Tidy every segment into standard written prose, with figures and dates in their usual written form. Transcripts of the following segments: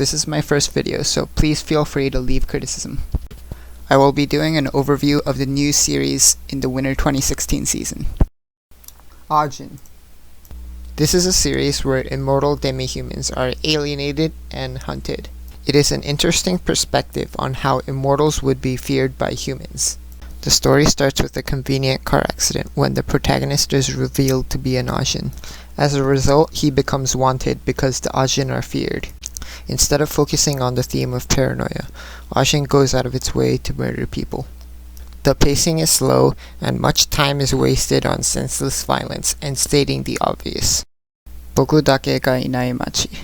This is my first video, so please feel free to leave criticism. I will be doing an overview of the new series in the winter 2016 season. Ajin. This is a series where immortal demi-humans are alienated and hunted. It is an interesting perspective on how immortals would be feared by humans. The story starts with a convenient car accident when the protagonist is revealed to be an Ajin. As a result, he becomes wanted because the Ajin are feared. Instead of focusing on the theme of paranoia, Ajin goes out of its way to murder people. The pacing is slow, and much time is wasted on senseless violence and stating the obvious. Boku dake ga inai machi.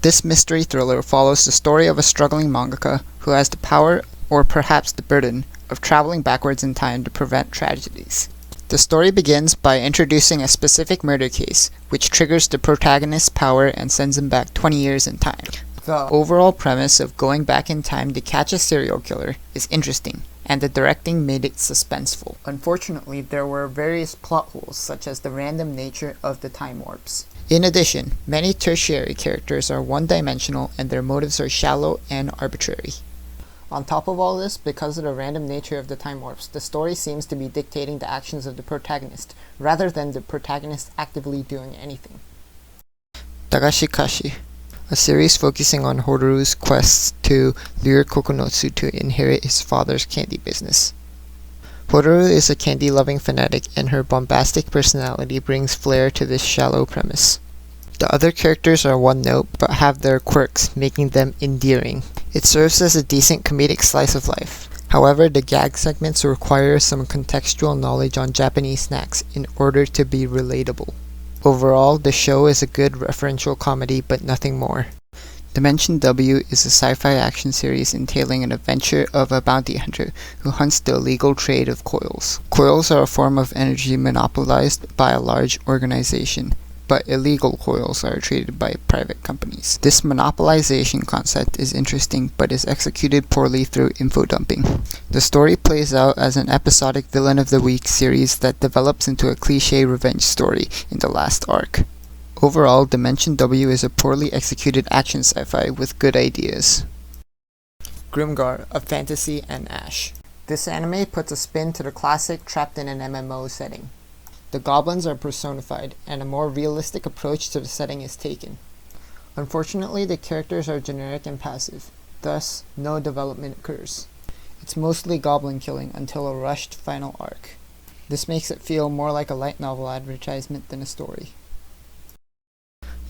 This mystery thriller follows the story of a struggling mangaka who has the power, or perhaps the burden, of traveling backwards in time to prevent tragedies. The story begins by introducing a specific murder case, which triggers the protagonist's power and sends him back 20 years in time. The overall premise of going back in time to catch a serial killer is interesting, and the directing made it suspenseful. Unfortunately, there were various plot holes, such as the random nature of the time warps. In addition, many tertiary characters are one-dimensional and their motives are shallow and arbitrary. On top of all this, because of the random nature of the time warps, the story seems to be dictating the actions of the protagonist, rather than the protagonist actively doing anything. Dagashi Kashi, a series focusing on Hotaru's quests to lure Kokonotsu to inherit his father's candy business. Hotaru is a candy-loving fanatic, and her bombastic personality brings flair to this shallow premise. The other characters are one-note, but have their quirks, making them endearing. It serves as a decent comedic slice of life. However, the gag segments require some contextual knowledge on Japanese snacks in order to be relatable. Overall, the show is a good referential comedy, but nothing more. Dimension W is a sci-fi action series entailing an adventure of a bounty hunter who hunts the illegal trade of coils. Coils are a form of energy monopolized by a large organization, but illegal coils are traded by private companies. This monopolization concept is interesting, but is executed poorly through info dumping. The story plays out as an episodic villain of the week series that develops into a cliché revenge story in the last arc. Overall, Dimension W is a poorly executed action sci-fi with good ideas. Grimgar, a fantasy and Ash. This anime puts a spin to the classic trapped in an MMO setting. The goblins are personified, and a more realistic approach to the setting is taken. Unfortunately, the characters are generic and passive, thus no development occurs. It's mostly goblin killing until a rushed final arc. This makes it feel more like a light novel advertisement than a story.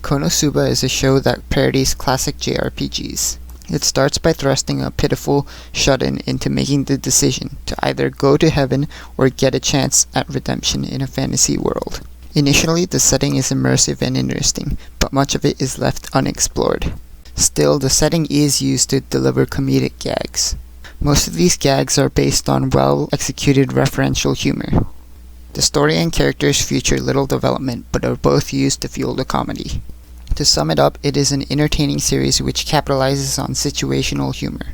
Konosuba is a show that parodies classic JRPGs. It starts by thrusting a pitiful shut-in into making the decision to either go to heaven or get a chance at redemption in a fantasy world. Initially, the setting is immersive and interesting, but much of it is left unexplored. Still, the setting is used to deliver comedic gags. Most of these gags are based on well-executed referential humor. The story and characters feature little development, but are both used to fuel the comedy. To sum it up, it is an entertaining series which capitalizes on situational humor.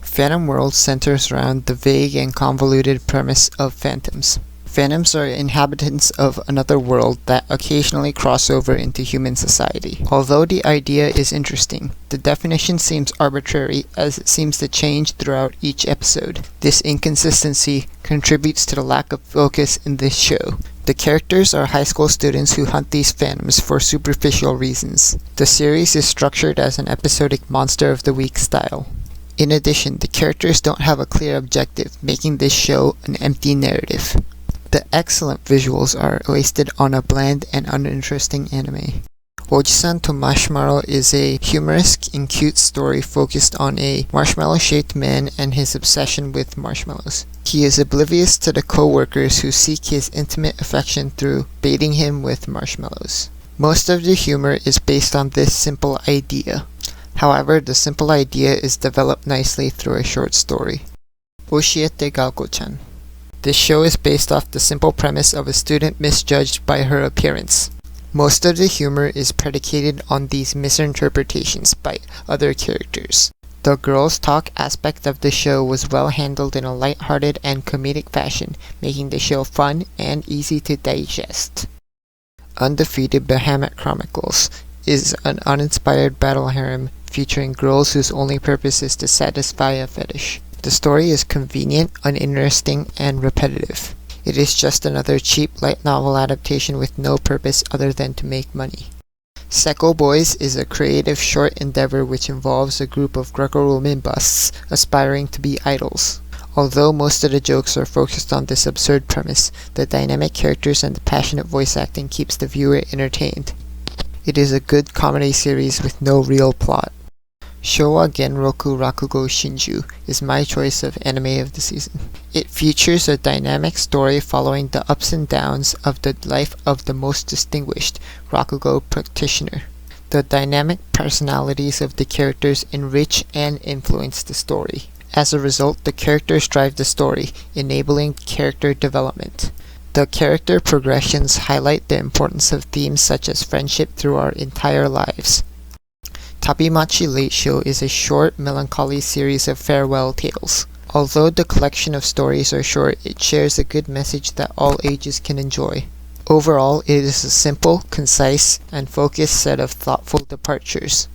Phantom World centers around the vague and convoluted premise of phantoms. Phantoms are inhabitants of another world that occasionally cross over into human society. Although the idea is interesting, the definition seems arbitrary as it seems to change throughout each episode. This inconsistency contributes to the lack of focus in this show. The characters are high school students who hunt these phantoms for superficial reasons. The series is structured as an episodic Monster of the Week style. In addition, the characters don't have a clear objective, making this show an empty narrative. The excellent visuals are wasted on a bland and uninteresting anime. Ojisan to Marshmallow is a humorous and cute story focused on a marshmallow-shaped man and his obsession with marshmallows. He is oblivious to the co-workers who seek his intimate affection through baiting him with marshmallows. Most of the humor is based on this simple idea. However, the simple idea is developed nicely through a short story. Oshiete Galko-chan. This show is based off the simple premise of a student misjudged by her appearance. Most of the humor is predicated on these misinterpretations by other characters. The girls' talk aspect of the show was well handled in a light-hearted and comedic fashion, making the show fun and easy to digest. Undefeated Bahamut Chronicles is an uninspired battle harem featuring girls whose only purpose is to satisfy a fetish. The story is convenient, uninteresting, and repetitive. It is just another cheap light novel adaptation with no purpose other than to make money. Sekko Boys is a creative short endeavor which involves a group of Greco-Roman busts aspiring to be idols. Although most of the jokes are focused on this absurd premise, the dynamic characters and the passionate voice acting keeps the viewer entertained. It is a good comedy series with no real plot. Showa Genroku Rakugo Shinju is my choice of anime of the season. It features a dynamic story following the ups and downs of the life of the most distinguished Rakugo practitioner. The dynamic personalities of the characters enrich and influence the story. As a result, the characters drive the story, enabling character development. The character progressions highlight the importance of themes such as friendship through our entire lives. Tabimachi Late Show is a short, melancholy series of farewell tales. Although the collection of stories are short, it shares a good message that all ages can enjoy. Overall, it is a simple, concise, and focused set of thoughtful departures.